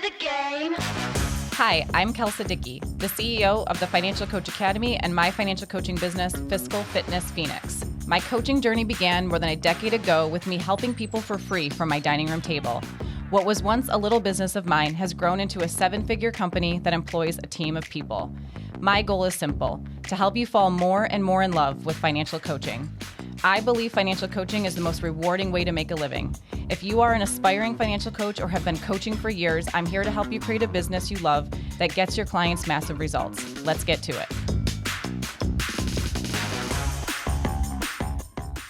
the game. Hi, I'm Kelsa Dickey, the CEO of the Financial Coach Academy and my financial coaching business, Fiscal Fitness Phoenix. My coaching journey began more than a decade ago with me helping people for free from my dining room table. What was once a little business of mine has grown into a 7-figure company that employs a team of people. My goal is simple, to help you fall more and more in love with financial coaching. I believe financial coaching is the most rewarding way to make a living. If you are an aspiring financial coach or have been coaching for years, I'm here to help you create a business you love that gets your clients massive results. Let's get to it.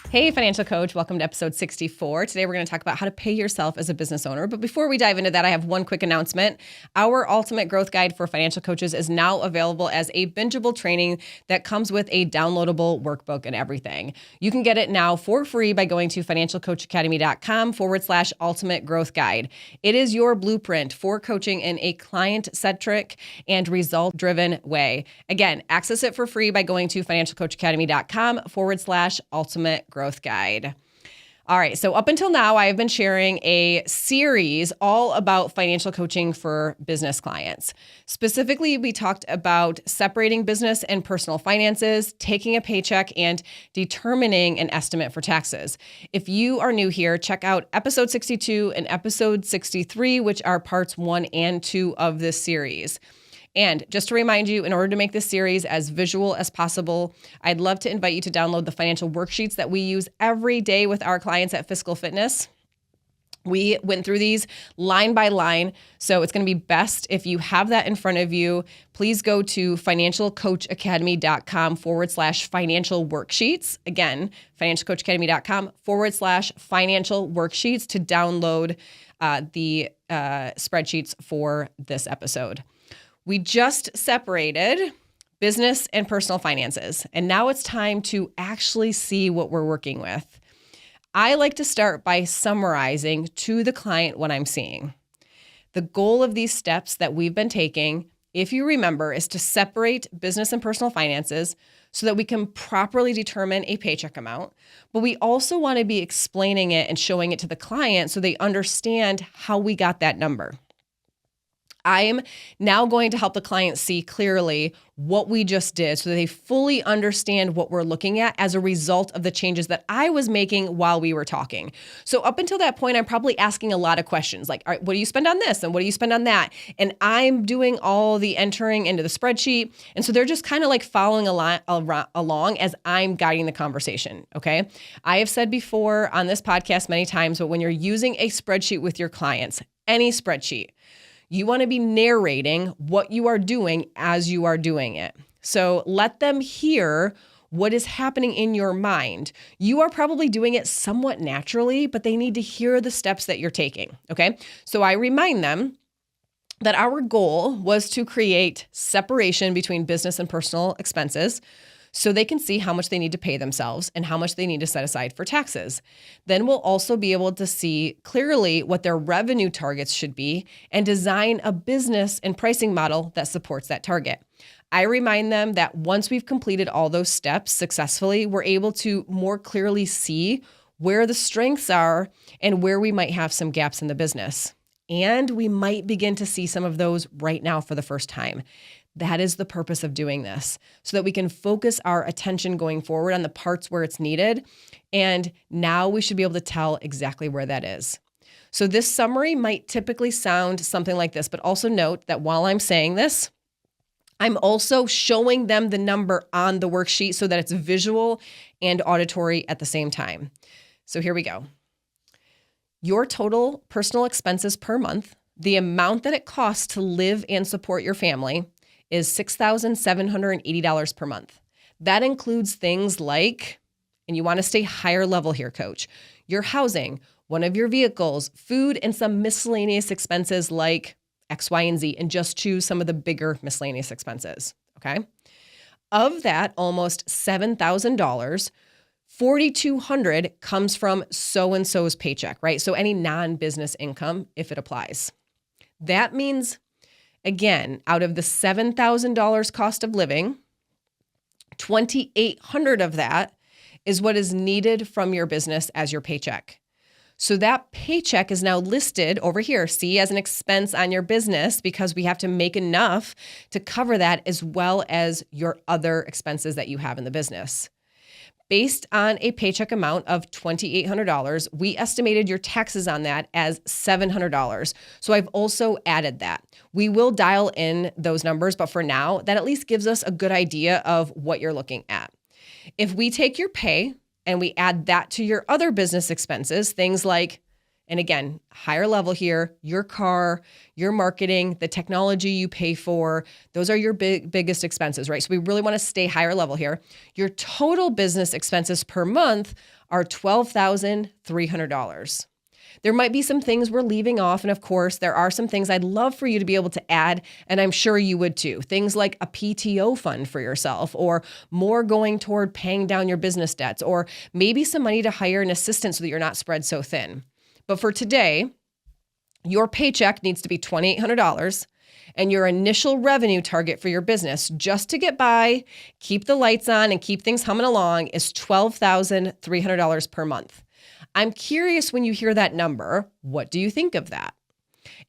Hey, financial coach, welcome to episode 64. Today, we're going to talk about how to pay yourself as a business owner. But before we dive into that, I have one quick announcement. Our Ultimate Growth Guide for Financial Coaches is now available as a bingeable training that comes with a downloadable workbook and everything. You can get it now for free by going to financialcoachacademy.com/ultimate growth guide. It is your blueprint for coaching in a client-centric and result-driven way. Again, access it for free by going to financialcoachacademy.com/ultimate growth guide. All right. So up until now, I have been sharing a series all about financial coaching for business clients. Specifically, we talked about separating business and personal finances, taking a paycheck, and determining an estimate for taxes. If you are new here, check out episode 62 and episode 63, which are parts 1 and 2 of this series. And just to remind you, in order to make this series as visual as possible, I'd love to invite you to download the financial worksheets that we use every day with our clients at Fiscal Fitness. We went through these line by line, so it's going to be best if you have that in front of you. Please go to financialcoachacademy.com/financial worksheets. Again, financialcoachacademy.com/financial worksheets to download the spreadsheets for this episode. We just separated business and personal finances, and now it's time to actually see what we're working with. I like to start by summarizing to the client what I'm seeing. The goal of these steps that we've been taking, if you remember, is to separate business and personal finances so that we can properly determine a paycheck amount, but we also want to be explaining it and showing it to the client so they understand how we got that number. I'm now going to help the client see clearly what we just did so that they fully understand what we're looking at as a result of the changes that I was making while we were talking. So up until that point, I'm probably asking a lot of questions like, all right, what do you spend on this? And what do you spend on that? And I'm doing all the entering into the spreadsheet. And so they're just kind of like following along as I'm guiding the conversation, okay? I have said before on this podcast many times, but when you're using a spreadsheet with your clients, any spreadsheet, you want to be narrating what you are doing as you are doing it. So let them hear what is happening in your mind. You are probably doing it somewhat naturally, but they need to hear the steps that you're taking, okay? So I remind them that our goal was to create separation between business and personal expenses so they can see how much they need to pay themselves and how much they need to set aside for taxes. Then we'll also be able to see clearly what their revenue targets should be and design a business and pricing model that supports that target. I remind them that once we've completed all those steps successfully, we're able to more clearly see where the strengths are and where we might have some gaps in the business. And we might begin to see some of those right now for the first time. That is the purpose of doing this, so that we can focus our attention going forward on the parts where it's needed. And now we should be able to tell exactly where that is. So this summary might typically sound something like this, but also note that while I'm saying this, I'm also showing them the number on the worksheet so that it's visual and auditory at the same time. So here we go. Your total personal expenses per month, the amount that it costs to live and support your family, is $6,780 per month. That includes things like, and you want to stay higher level here, coach, your housing, one of your vehicles, food, and some miscellaneous expenses like X, Y, and Z, and just choose some of the bigger miscellaneous expenses, okay? Of that, almost $7,000, $4,200 comes from so-and-so's paycheck, right? So any non-business income, if it applies. That means, again, out of the $7,000 cost of living, $2,800 of that is what is needed from your business as your paycheck. So that paycheck is now listed over here, see, as an expense on your business because we have to make enough to cover that as well as your other expenses that you have in the business. Based on a paycheck amount of $2,800, we estimated your taxes on that as $700. So I've also added that. We will dial in those numbers, but for now, that at least gives us a good idea of what you're looking at. If we take your pay and we add that to your other business expenses, things like, and again, higher level here, your car, your marketing, the technology you pay for, those are your biggest expenses, right? So we really want to stay higher level here. Your total business expenses per month are $12,300. There might be some things we're leaving off. And of course, there are some things I'd love for you to be able to add, and I'm sure you would too. Things like a PTO fund for yourself, or more going toward paying down your business debts, or maybe some money to hire an assistant so that you're not spread so thin. But for today, your paycheck needs to be $2,800, and your initial revenue target for your business, just to get by, keep the lights on, and keep things humming along, is $12,300 per month. I'm curious, when you hear that number, what do you think of that?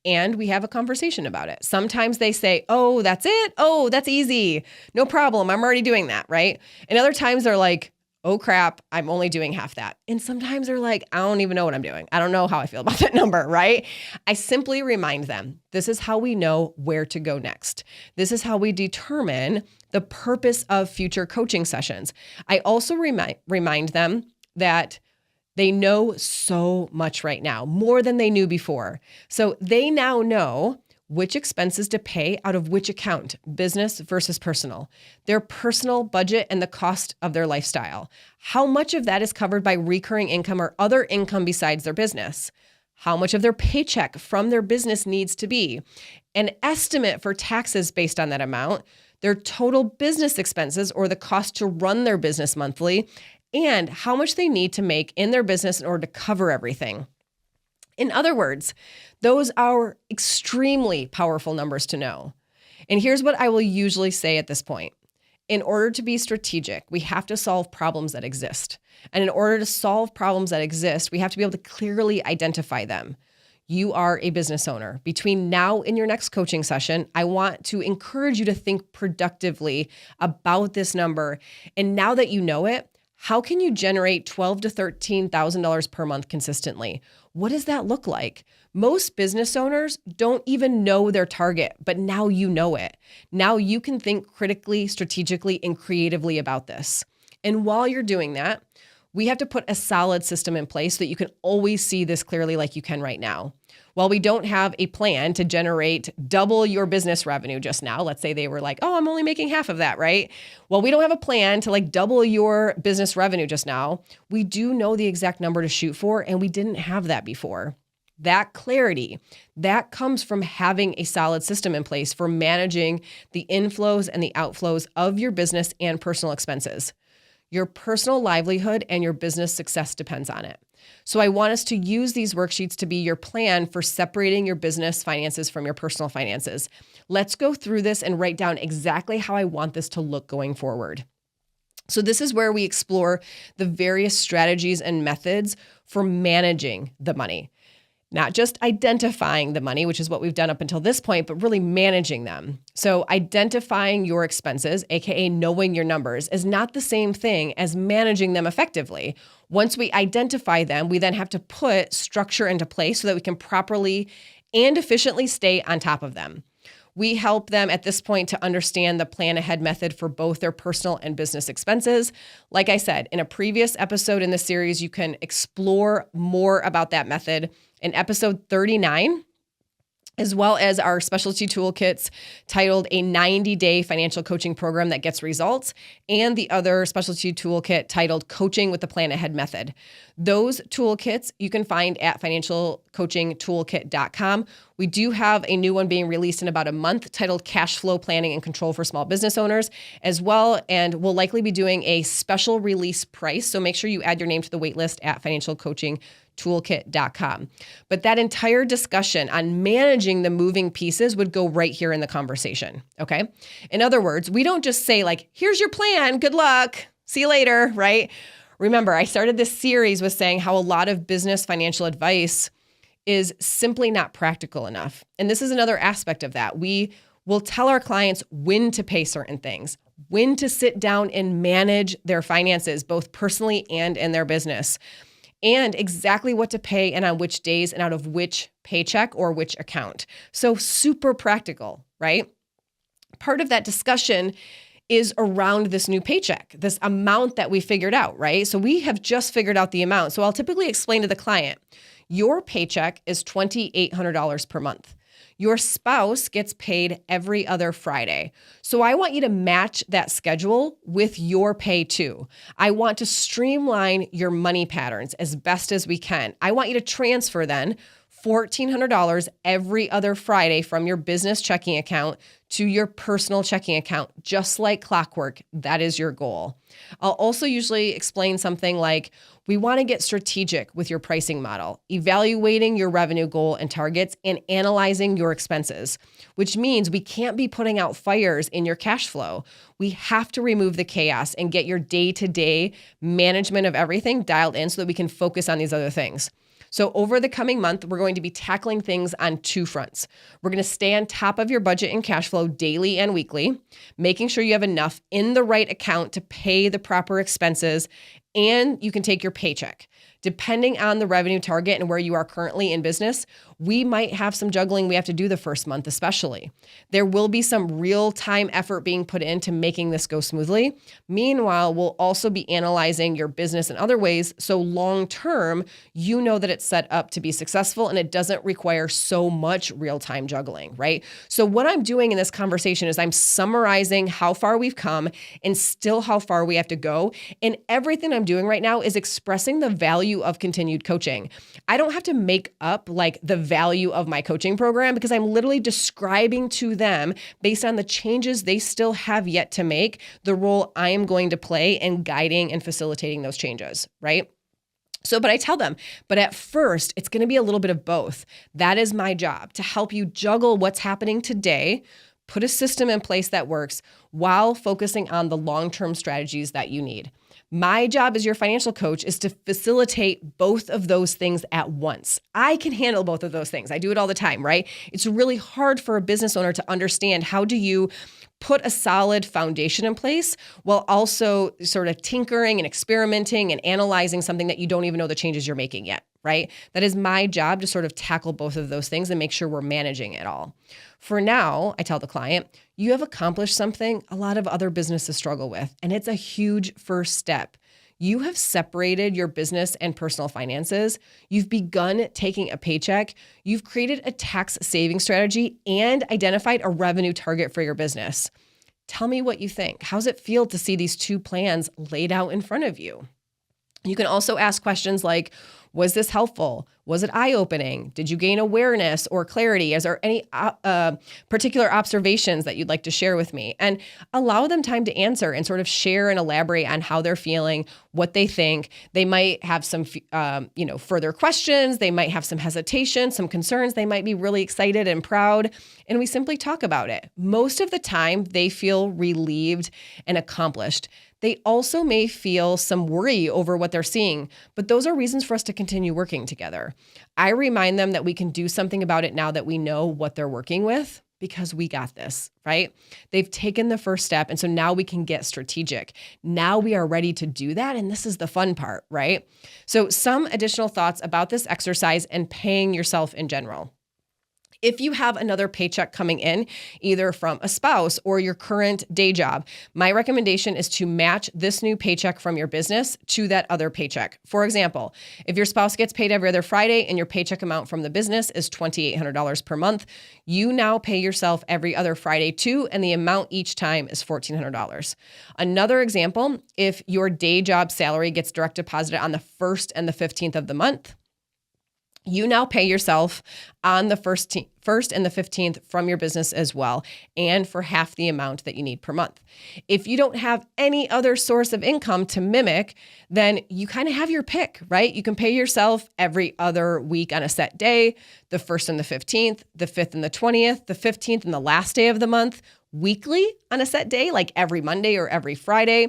And we have a conversation about it. Sometimes they say, oh, that's it? Oh, that's easy. No problem. I'm already doing that, right? And other times they're like, oh crap, I'm only doing half that. And sometimes they're like, I don't even know what I'm doing. I don't know how I feel about that number, right? I simply remind them, this is how we know where to go next. This is how we determine the purpose of future coaching sessions. I also remind them that they know so much right now, more than they knew before. So they now know which expenses to pay out of which account, business versus personal, their personal budget and the cost of their lifestyle. How much of that is covered by recurring income or other income besides their business? How much of their paycheck from their business needs to be? An estimate for taxes based on that amount, their total business expenses or the cost to run their business monthly, and how much they need to make in their business in order to cover everything. In other words, those are extremely powerful numbers to know. And here's what I will usually say at this point. In order to be strategic, we have to solve problems that exist. And in order to solve problems that exist, we have to be able to clearly identify them. You are a business owner. Between now and your next coaching session, I want to encourage you to think productively about this number. And now that you know it, how can you generate $12,000 to $13,000 per month consistently? What does that look like? Most business owners don't even know their target, but now you know it. Now you can think critically, strategically, and creatively about this. And while you're doing that, we have to put a solid system in place so that you can always see this clearly like you can right now. While we don't have a plan to generate double your business revenue just now, let's say they were like, oh, I'm only making half of that, right? Well, we don't have a plan to like double your business revenue just now. We do know the exact number to shoot for, and we didn't have that before. That clarity, that comes from having a solid system in place for managing the inflows and the outflows of your business and personal expenses. Your personal livelihood and your business success depends on it. So I want us to use these worksheets to be your plan for separating your business finances from your personal finances. Let's go through this and write down exactly how I want this to look going forward. So this is where we explore the various strategies and methods for managing the money. Not just identifying the money, which is what we've done up until this point, but really managing them. So identifying your expenses, aka knowing your numbers, is not the same thing as managing them effectively. Once we identify them, we then have to put structure into place so that we can properly and efficiently stay on top of them. We help them at this point to understand the plan ahead method for both their personal and business expenses. Like I said, in a previous episode in the series, you can explore more about that method in episode 39, as well as our specialty toolkits titled A 90-Day Financial Coaching Program That Gets Results, and the other specialty toolkit titled Coaching with the Plan Ahead Method. Those toolkits you can find at financialcoachingtoolkit.com. We do have a new one being released in about a month titled Cash Flow Planning and Control for Small Business Owners as well, and we'll likely be doing a special release price, so make sure you add your name to the wait list at financialcoachingtoolkit.com. But that entire discussion on managing the moving pieces would go right here in the conversation, okay? In other words, we don't just say like, here's your plan, good luck, see you later, right? Remember, I started this series with saying how a lot of business financial advice is simply not practical enough. And this is another aspect of that. We will tell our clients when to pay certain things, when to sit down and manage their finances, both personally and in their business, and exactly what to pay and on which days and out of which paycheck or which account. So super practical, right? Part of that discussion is around this new paycheck, this amount that we figured out, right? So we have just figured out the amount. So I'll typically explain to the client, your paycheck is $2,800 per month. Your spouse gets paid every other Friday. So I want you to match that schedule with your pay too. I want to streamline your money patterns as best as we can. I want you to transfer then $1,400 every other Friday from your business checking account to your personal checking account, just like clockwork. That is your goal. I'll also usually explain something like, we want to get strategic with your pricing model, evaluating your revenue goal and targets, and analyzing your expenses, which means we can't be putting out fires in your cash flow. We have to remove the chaos and get your day-to-day management of everything dialed in so that we can focus on these other things. So over the coming month, we're going to be tackling things on two fronts. We're going to stay on top of your budget and cash flow daily and weekly, making sure you have enough in the right account to pay the proper expenses, and you can take your paycheck. Depending on the revenue target and where you are currently in business, we might have some juggling we have to do the first month especially. There will be some real-time effort being put into making this go smoothly. Meanwhile, we'll also be analyzing your business in other ways so long-term, you know that it's set up to be successful and it doesn't require so much real-time juggling, right? So what I'm doing in this conversation is I'm summarizing how far we've come and still how far we have to go. And everything I'm doing right now is expressing the value of continued coaching. I don't have to make up like the value of my coaching program because I'm literally describing to them based on the changes they still have yet to make, the role I am going to play in guiding and facilitating those changes, right? So, but I tell them, but at first it's going to be a little bit of both. That is my job, to help you juggle what's happening today, put a system in place that works while focusing on the long-term strategies that you need. My job as your financial coach is to facilitate both of those things at once. I can handle both of those things. I do it all the time, right? It's really hard for a business owner to understand, how do you put a solid foundation in place while also sort of tinkering and experimenting and analyzing something that you don't even know the changes you're making yet, right? That is my job, to sort of tackle both of those things and make sure we're managing it all. For now, I tell the client, you have accomplished something a lot of other businesses struggle with, and it's a huge first step. You have separated your business and personal finances. You've begun taking a paycheck. You've created a tax saving strategy and identified a revenue target for your business. Tell me what you think. How's it feel to see these two plans laid out in front of you? You can also ask questions like, was this helpful? Was it eye-opening? Did you gain awareness or clarity? Is there any particular observations that you'd like to share with me? And allow them time to answer and sort of share and elaborate on how they're feeling, what they think. They might have some further questions. They might have some hesitation, some concerns. They might be really excited and proud. And we simply talk about it. Most of the time, they feel relieved and accomplished. They also may feel some worry over what they're seeing, but those are reasons for us to continue working together. I remind them that we can do something about it now that we know what they're working with, because we got this, right? They've taken the first step, and so now we can get strategic. Now we are ready to do that, and this is the fun part, right? So some additional thoughts about this exercise and paying yourself in general. If you have another paycheck coming in, either from a spouse or your current day job, my recommendation is to match this new paycheck from your business to that other paycheck. For example, if your spouse gets paid every other Friday and your paycheck amount from the business is $2,800 per month, you now pay yourself every other Friday too, and the amount each time is $1,400. Another example, if your day job salary gets direct deposited on the 1st and the 15th of the month, you now pay yourself on the first and the 15th from your business as well, and for half the amount that you need per month. If you don't have any other source of income to mimic, then you kind of have your pick, right? You can pay yourself every other week on a set day, the 1st and the 15th, the 5th and the 20th, the 15th and the last day of the month, weekly on a set day, like every Monday or every Friday.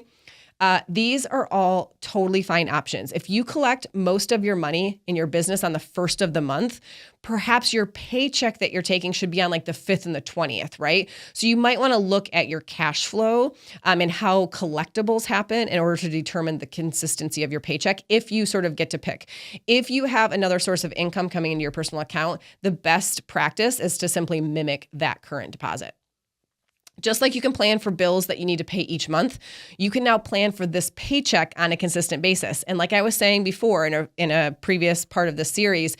These are all totally fine options. If you collect most of your money in your business on the first of the month, perhaps your paycheck that you're taking should be on like the 5th and the 20th, right? So you might want to look at your cash flow and how collectibles happen in order to determine the consistency of your paycheck if you sort of get to pick. If you have another source of income coming into your personal account, the best practice is to simply mimic that current deposit. Just like you can plan for bills that you need to pay each month, you can now plan for this paycheck on a consistent basis. And like I was saying before in a previous part of the series,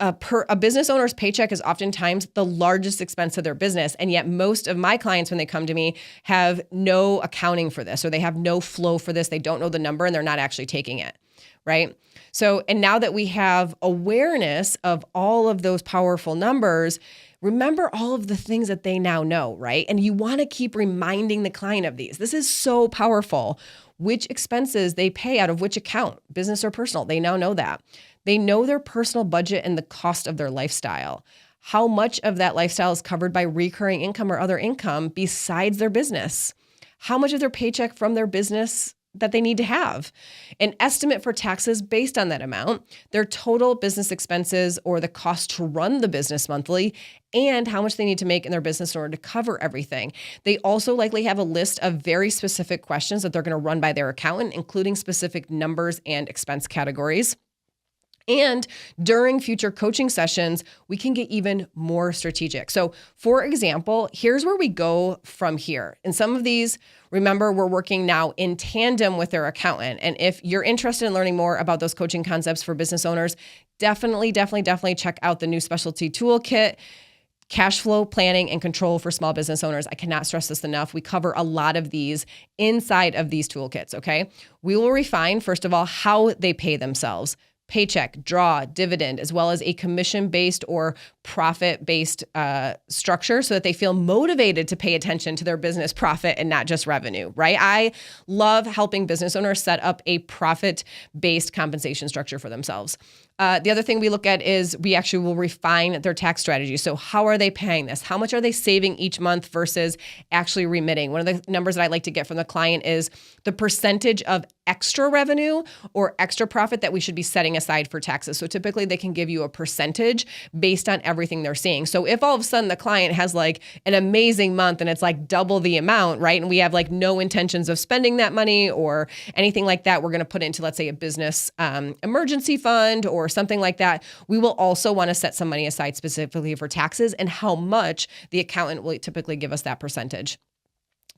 a business owner's paycheck is oftentimes the largest expense of their business. And yet most of my clients, when they come to me, have no accounting for this, or they have no flow for this. They don't know the number and they're not actually taking it, right? So, and now that we have awareness of all of those powerful numbers, remember all of the things that they now know, right? And you want to keep reminding the client of these. This is so powerful. Which expenses they pay out of which account, business or personal, they now know that. They know their personal budget and the cost of their lifestyle. How much of that lifestyle is covered by recurring income or other income besides their business? How much of their paycheck from their business that they need to have, an estimate for taxes based on that amount, their total business expenses or the cost to run the business monthly, and how much they need to make in their business in order to cover everything. They also likely have a list of very specific questions that they're going to run by their accountant, including specific numbers and expense categories. And during future coaching sessions, we can get even more strategic. So for example, here's where we go from here. And some of these, remember, we're working now in tandem with their accountant. And if you're interested in learning more about those coaching concepts for business owners, definitely check out the new specialty toolkit, Cash Flow Planning and Control for Small Business Owners. I cannot stress this enough. We cover a lot of these inside of these toolkits, okay? We will refine, first of all, how they pay themselves. Paycheck, draw, dividend, as well as a commission-based or profit-based structure so that they feel motivated to pay attention to their business profit and not just revenue, right? I love helping business owners set up a profit-based compensation structure for themselves. The other thing we look at is we actually will refine their tax strategy. So how are they paying this? How much are they saving each month versus actually remitting? One of the numbers that I like to get from the client is the percentage of extra revenue or extra profit that we should be setting aside for taxes. So typically they can give you a percentage based on everything they're seeing. So if all of a sudden the client has like an amazing month and it's like double the amount, right? And we have like no intentions of spending that money or anything like that, we're going to put into, let's say, a business emergency fund or something like that. We will also want to set some money aside specifically for taxes and how much the accountant will typically give us that percentage.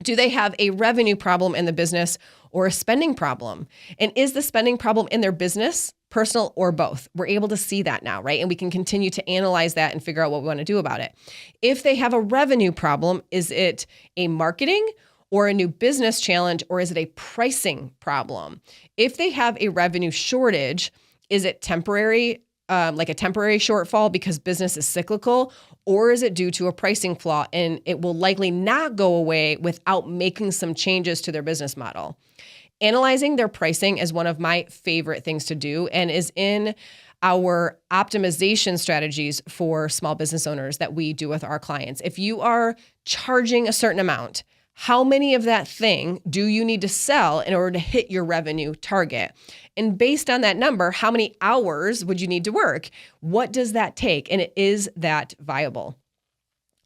Do they have a revenue problem in the business or a spending problem? And is the spending problem in their business, personal, or both? We're able to see that now, right? And we can continue to analyze that and figure out what we want to do about it. If they have a revenue problem, is it a marketing or a new business challenge, or is it a pricing problem? If they have a revenue shortage, is it temporary, like a temporary shortfall because business is cyclical, or is it due to a pricing flaw and it will likely not go away without making some changes to their business model? Analyzing their pricing is one of my favorite things to do and is in our optimization strategies for small business owners that we do with our clients. If you are charging a certain amount, how many of that thing do you need to sell in order to hit your revenue target? And based on that number, how many hours would you need to work? What does that take? And is that viable?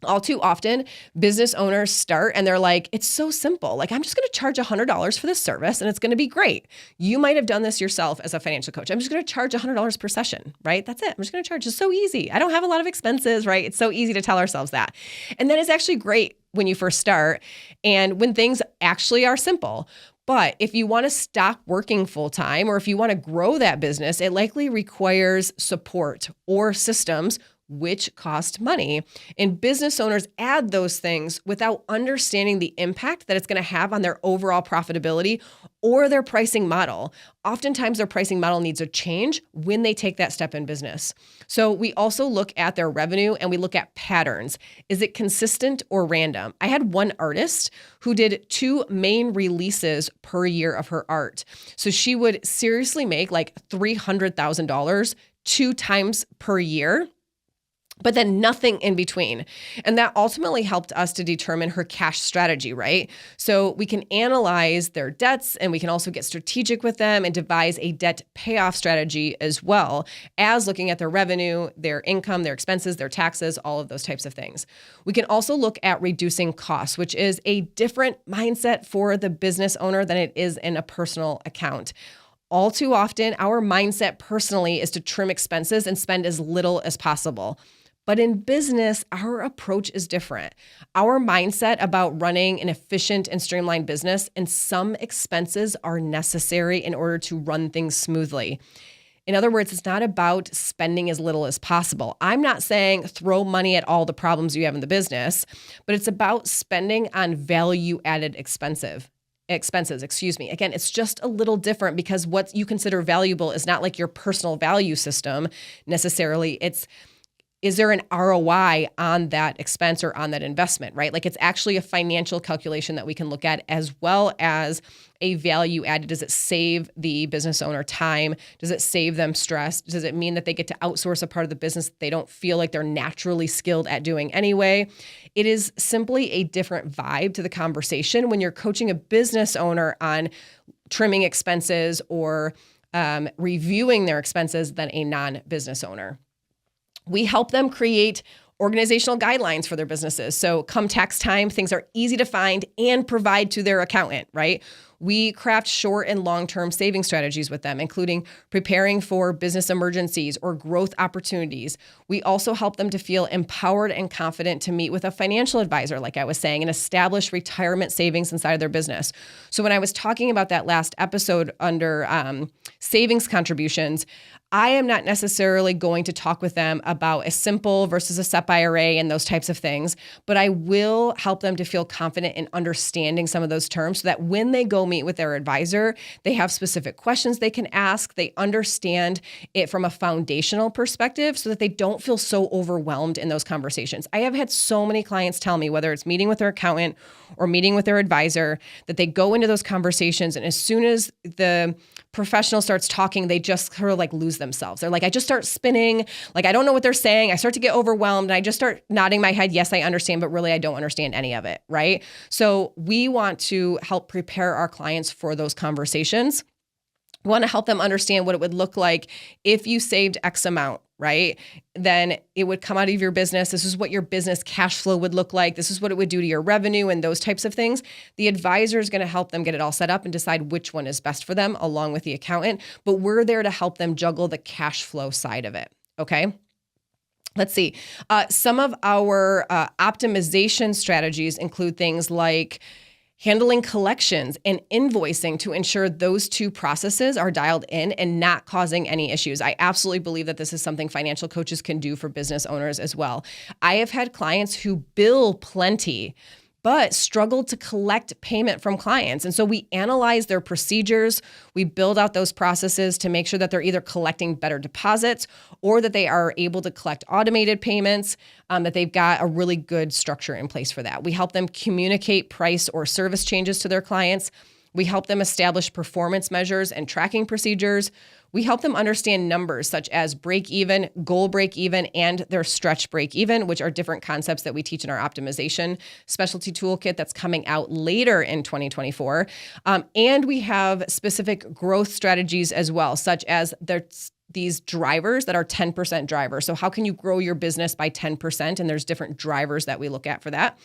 All too often, business owners start and they're like, it's so simple. Like, I'm just going to charge $100 for this service and it's going to be great. You might have done this yourself as a financial coach. I'm just going to charge $100 per session, right? That's it. I'm just going to charge. It's so easy. I don't have a lot of expenses, right? It's so easy to tell ourselves that. And that is actually great when you first start and when things actually are simple. But if you want to stop working full time or if you want to grow that business, it likely requires support or systems which cost money. And business owners add those things without understanding the impact that it's going to have on their overall profitability or their pricing model. Oftentimes their pricing model needs a change when they take that step in business. So we also look at their revenue and we look at patterns. Is it consistent or random? I had one artist who did 2 main releases per year of her art. So she would seriously make like $300,000 2 times per year. but then nothing in between. And that ultimately helped us to determine her cash strategy, right? So we can analyze their debts, and we can also get strategic with them and devise a debt payoff strategy, as well as looking at their revenue, their income, their expenses, their taxes, all of those types of things. We can also look at reducing costs, which is a different mindset for the business owner than it is in a personal account. All too often, our mindset personally is to trim expenses and spend as little as possible. But in business, our approach is different. Our mindset about running an efficient and streamlined business, and some expenses are necessary in order to run things smoothly. In other words, it's not about spending as little as possible. I'm not saying throw money at all the problems you have in the business, but it's about spending on value-added expenses. Again, it's just a little different, because what you consider valuable is not like your personal value system necessarily. Is there an ROI on that expense or on that investment, right? Like, it's actually a financial calculation that we can look at, as well as a value added. Does it save the business owner time? Does it save them stress? Does it mean that they get to outsource a part of the business that they don't feel like they're naturally skilled at doing anyway? It is simply a different vibe to the conversation when you're coaching a business owner on trimming expenses or reviewing their expenses than a non-business owner. We help them create organizational guidelines for their businesses. So come tax time, things are easy to find and provide to their accountant, right? We craft short and long-term saving strategies with them, including preparing for business emergencies or growth opportunities. We also help them to feel empowered and confident to meet with a financial advisor, like I was saying, and establish retirement savings inside of their business. So when I was talking about that last episode under savings contributions, I am not necessarily going to talk with them about a simple versus a SEP IRA and those types of things, but I will help them to feel confident in understanding some of those terms, so that when they go meet with their advisor, they have specific questions they can ask. They understand it from a foundational perspective, so that they don't feel so overwhelmed in those conversations. I have had so many clients tell me, whether it's meeting with their accountant or meeting with their advisor, that they go into those conversations, and as soon as the professional starts talking, they just sort of like lose themselves. They're like, I just start spinning. Like, I don't know what they're saying. I start to get overwhelmed, and I just start nodding my head. Yes, I understand, but really I don't understand any of it. Right. So we want to help prepare our clients for those conversations. We want to help them understand what it would look like if you saved X amount, right? Then it would come out of your business. This is what your business cash flow would look like. This is what it would do to your revenue and those types of things. The advisor is going to help them get it all set up and decide which one is best for them, along with the accountant. But we're there to help them juggle the cash flow side of it. Okay. Let's see. Some of our optimization strategies include things like handling collections and invoicing to ensure those two processes are dialed in and not causing any issues. I absolutely believe that this is something financial coaches can do for business owners as well. I have had clients who bill plenty, but struggle to collect payment from clients. And so we analyze their procedures. We build out those processes to make sure that they're either collecting better deposits or that they are able to collect automated payments, that they've got a really good structure in place for that. We help them communicate price or service changes to their clients. We help them establish performance measures and tracking procedures. We help them understand numbers such as break even, goal break even, and their stretch break even, which are different concepts that we teach in our optimization specialty toolkit that's coming out later in 2024. And we have specific growth strategies as well, such as these drivers that are 10% drivers. So how can you grow your business by 10%? And there's different drivers that we look at for that.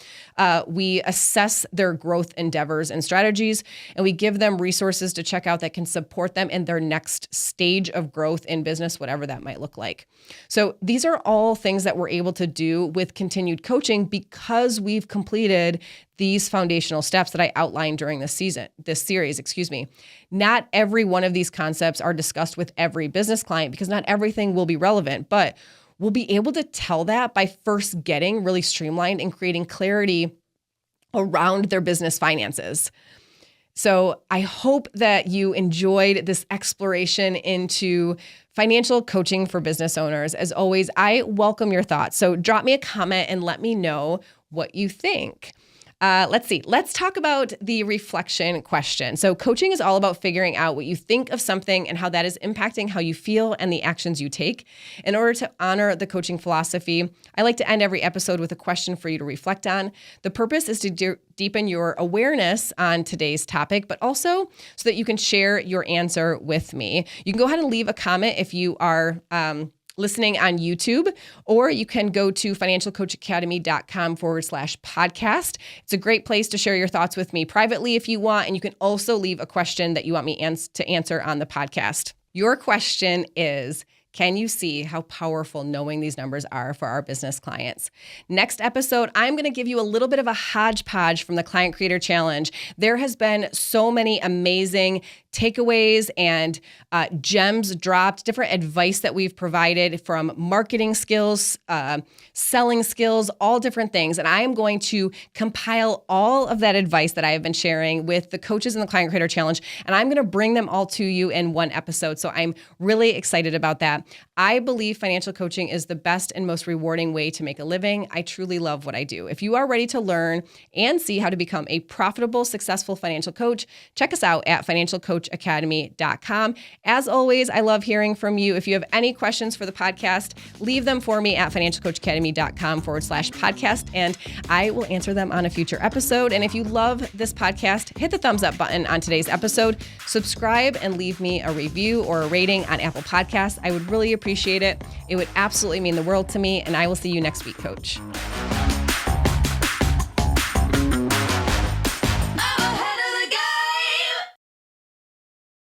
We assess their growth endeavors and strategies, and we give them resources to check out that can support them in their next stage of growth in business, whatever that might look like. So these are all things that we're able to do with continued coaching because we've completed these foundational steps that I outlined during this series. Not every one of these concepts are discussed with every business client because not everything will be relevant, but we'll be able to tell that by first getting really streamlined and creating clarity around their business finances. So I hope that you enjoyed this exploration into financial coaching for business owners. As always, I welcome your thoughts. So drop me a comment and let me know what you think. Let's see. Let's talk about the reflection question. So coaching is all about figuring out what you think of something and how that is impacting how you feel and the actions you take. In order to honor the coaching philosophy, I like to end every episode with a question for you to reflect on. The purpose is to deepen your awareness on today's topic, but also so that you can share your answer with me. You can go ahead and leave a comment if you are listening on YouTube, or you can go to financialcoachacademy.com/podcast. It's a great place to share your thoughts with me privately if you want, and you can also leave a question that you want me to answer on the podcast. Your question is, can you see how powerful knowing these numbers are for our business clients? Next episode, I'm going to give you a little bit of a hodgepodge from the Client Creator Challenge. There has been so many amazing takeaways and gems dropped, different advice that we've provided from marketing skills, selling skills, all different things. And I am going to compile all of that advice that I have been sharing with the coaches in the Client Creator Challenge, and I'm going to bring them all to you in one episode. So I'm really excited about that. I believe financial coaching is the best and most rewarding way to make a living. I truly love what I do. If you are ready to learn and see how to become a profitable, successful financial coach, check us out at financialcoachacademy.com. As always, I love hearing from you. If you have any questions for the podcast, leave them for me at financialcoachacademy.com/podcast, and I will answer them on a future episode. And if you love this podcast, hit the thumbs up button on today's episode, subscribe, and leave me a review or a rating on Apple Podcasts. I would really appreciate it. It would absolutely mean the world to me, and I will see you next week, Coach.